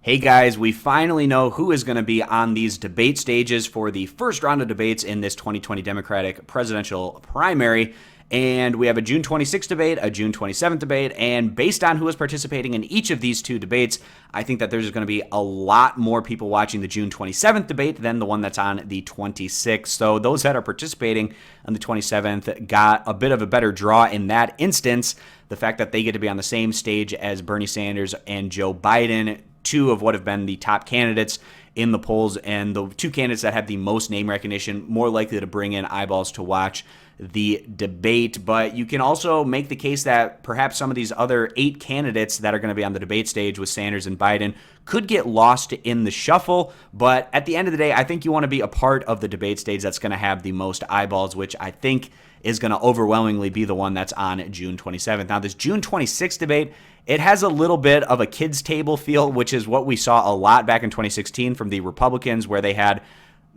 Hey guys, we finally know who is going to be on these debate stages for the first round of debates in this 2020 Democratic presidential primary. And we have a June 26th debate, a June 27th debate, and based on who is participating in each of these two debates, I think that there's going to be a lot more people watching the June 27th debate than the one that's on the 26th. So those that are participating on the 27th got a bit of a better draw in that instance. The fact that they get to be on the same stage as Bernie Sanders and Joe Biden, two of what have been the top candidates in the polls, and the two candidates that have the most name recognition, more likely to bring in eyeballs to watch the debate. But you can also make the case that perhaps some of these other 8 candidates that are going to be on the debate stage with Sanders and Biden could get lost in the shuffle. But at the end of the day, I think you want to be a part of the debate stage that's going to have the most eyeballs, which I think is going to overwhelmingly be the one that's on June 27th. Now, this June 26th debate, it has a little bit of a kids' table feel, which is what we saw a lot back in 2016 from the Republicans, where they had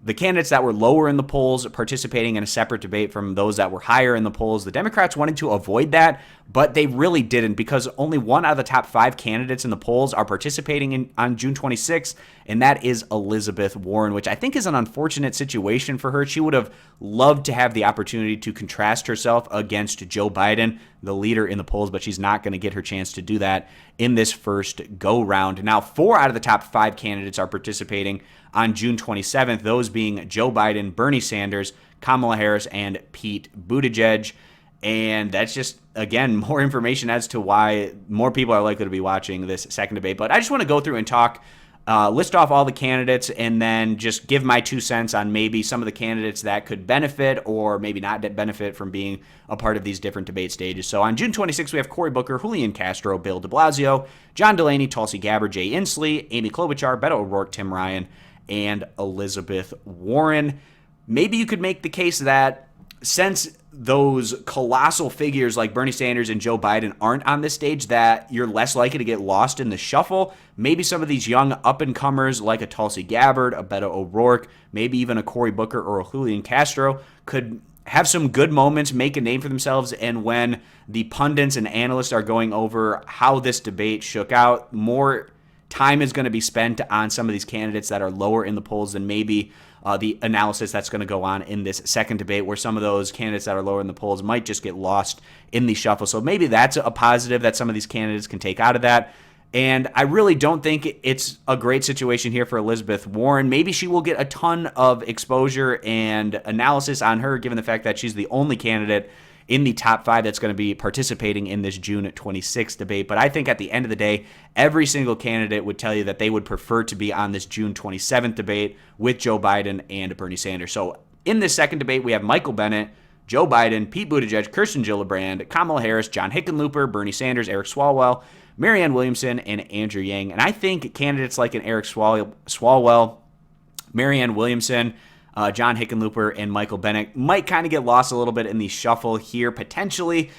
the candidates that were lower in the polls participating in a separate debate from those that were higher in the polls. The Democrats wanted to avoid that, but they really didn't, because only one out of the top 5 candidates in the polls are participating on June 26th, and that is Elizabeth Warren, which I think is an unfortunate situation for her. She would have loved to have the opportunity to contrast herself against Joe Biden, the leader in the polls, but she's not going to get her chance to do that in this first go-round. Now, 4 out of the top 5 candidates are participating on June 27th, those being Joe Biden, Bernie Sanders, Kamala Harris, and Pete Buttigieg. And that's just, again, more information as to why more people are likely to be watching this second debate. But I just want to go through and talk, list off all the candidates, and then just give my 2 cents on maybe some of the candidates that could benefit or maybe not benefit from being a part of these different debate stages. So on June 26th, we have Cory Booker, Julian Castro, Bill de Blasio, John Delaney, Tulsi Gabbard, Jay Inslee, Amy Klobuchar, Beto O'Rourke, Tim Ryan, and Elizabeth Warren. Maybe you could make the case that since those colossal figures like Bernie Sanders and Joe Biden aren't on this stage, that you're less likely to get lost in the shuffle. Maybe some of these young up-and-comers like a Tulsi Gabbard, a Beto O'Rourke, maybe even a Cory Booker or a Julian Castro could have some good moments, make a name for themselves, and when the pundits and analysts are going over how this debate shook out, more time is going to be spent on some of these candidates that are lower in the polls than maybe the analysis that's going to go on in this second debate, where some of those candidates that are lower in the polls might just get lost in the shuffle. So maybe that's a positive that some of these candidates can take out of that. And I really don't think it's a great situation here for Elizabeth Warren. Maybe she will get a ton of exposure and analysis on her, given the fact that she's the only candidate in the top 5 that's going to be participating in this June 26th debate. But I think at the end of the day, every single candidate would tell you that they would prefer to be on this June 27th debate with Joe Biden and Bernie Sanders. So in this second debate, we have Michael Bennet, Joe Biden, Pete Buttigieg, Kirsten Gillibrand, Kamala Harris, John Hickenlooper, Bernie Sanders, Eric Swalwell, Marianne Williamson, and Andrew Yang. And I think candidates like an Eric Swalwell, Marianne Williamson, John Hickenlooper, and Michael Bennet might kind of get lost a little bit in the shuffle here, potentially.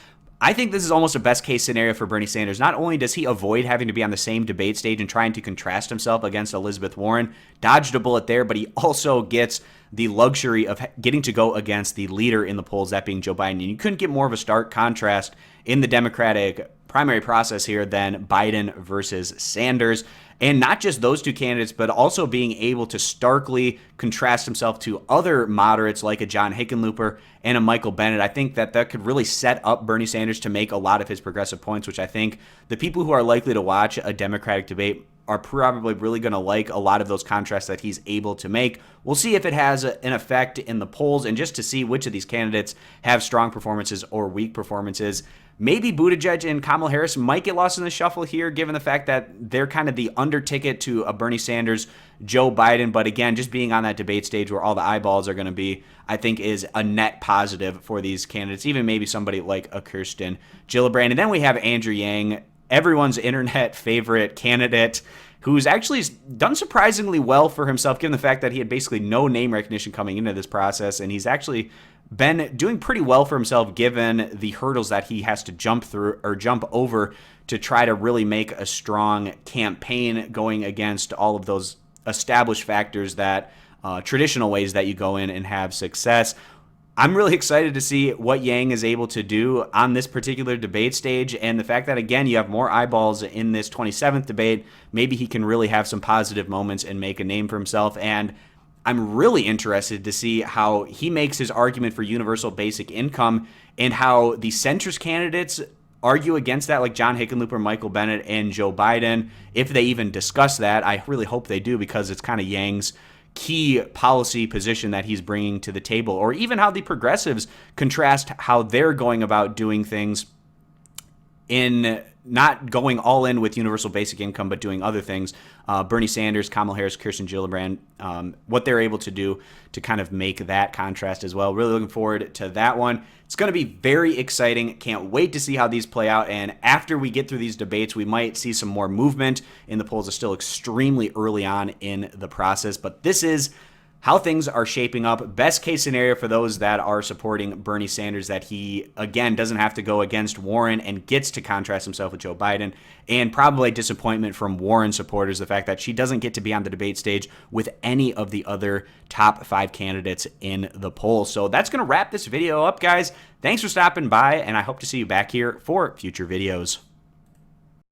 I think this is almost a best-case scenario for Bernie Sanders. Not only does he avoid having to be on the same debate stage and trying to contrast himself against Elizabeth Warren, dodged a bullet there, but he also gets the luxury of getting to go against the leader in the polls, that being Joe Biden. And you couldn't get more of a stark contrast in the Democratic primary process here than Biden versus Sanders. And not just those two candidates, but also being able to starkly contrast himself to other moderates like a John Hickenlooper and a Michael Bennet. I think that could really set up Bernie Sanders to make a lot of his progressive points, which I think the people who are likely to watch a Democratic debate are probably really going to like a lot of those contrasts that he's able to make. We'll see if it has an effect in the polls, and just to see which of these candidates have strong performances or weak performances. Maybe Buttigieg and Kamala Harris might get lost in the shuffle here, given the fact that they're kind of the under ticket to a Bernie Sanders, Joe Biden. But again, just being on that debate stage where all the eyeballs are going to be, I think is a net positive for these candidates, even maybe somebody like a Kirsten Gillibrand. And then we have Andrew Yang, everyone's internet favorite candidate, who's actually done surprisingly well for himself, given the fact that he had basically no name recognition coming into this process. And he's actually been doing pretty well for himself, given the hurdles that he has to jump through or jump over to try to really make a strong campaign going against all of those established factors that traditional ways that you go in and have success. I'm really excited to see what Yang is able to do on this particular debate stage, and the fact that, again, you have more eyeballs in this 27th debate. Maybe he can really have some positive moments and make a name for himself, and I'm really interested to see how he makes his argument for universal basic income and how the centrist candidates argue against that, like John Hickenlooper, Michael Bennet, and Joe Biden, if they even discuss that. I really hope they do, because it's kind of Yang's key policy position that he's bringing to the table, or even how the progressives contrast how they're going about doing things in not going all in with universal basic income, but doing other things. Bernie Sanders, Kamala Harris, Kirsten Gillibrand, what they're able to do to kind of make that contrast as well. Really looking forward to that one. It's going to be very exciting. Can't wait to see how these play out. And after we get through these debates, we might see some more movement in the polls. Are still extremely early on in the process, but this is how things are shaping up. Best case scenario for those that are supporting Bernie Sanders, that he, again, doesn't have to go against Warren and gets to contrast himself with Joe Biden. And probably a disappointment from Warren supporters, the fact that she doesn't get to be on the debate stage with any of the other top 5 candidates in the poll. So that's going to wrap this video up, guys. Thanks for stopping by, and I hope to see you back here for future videos.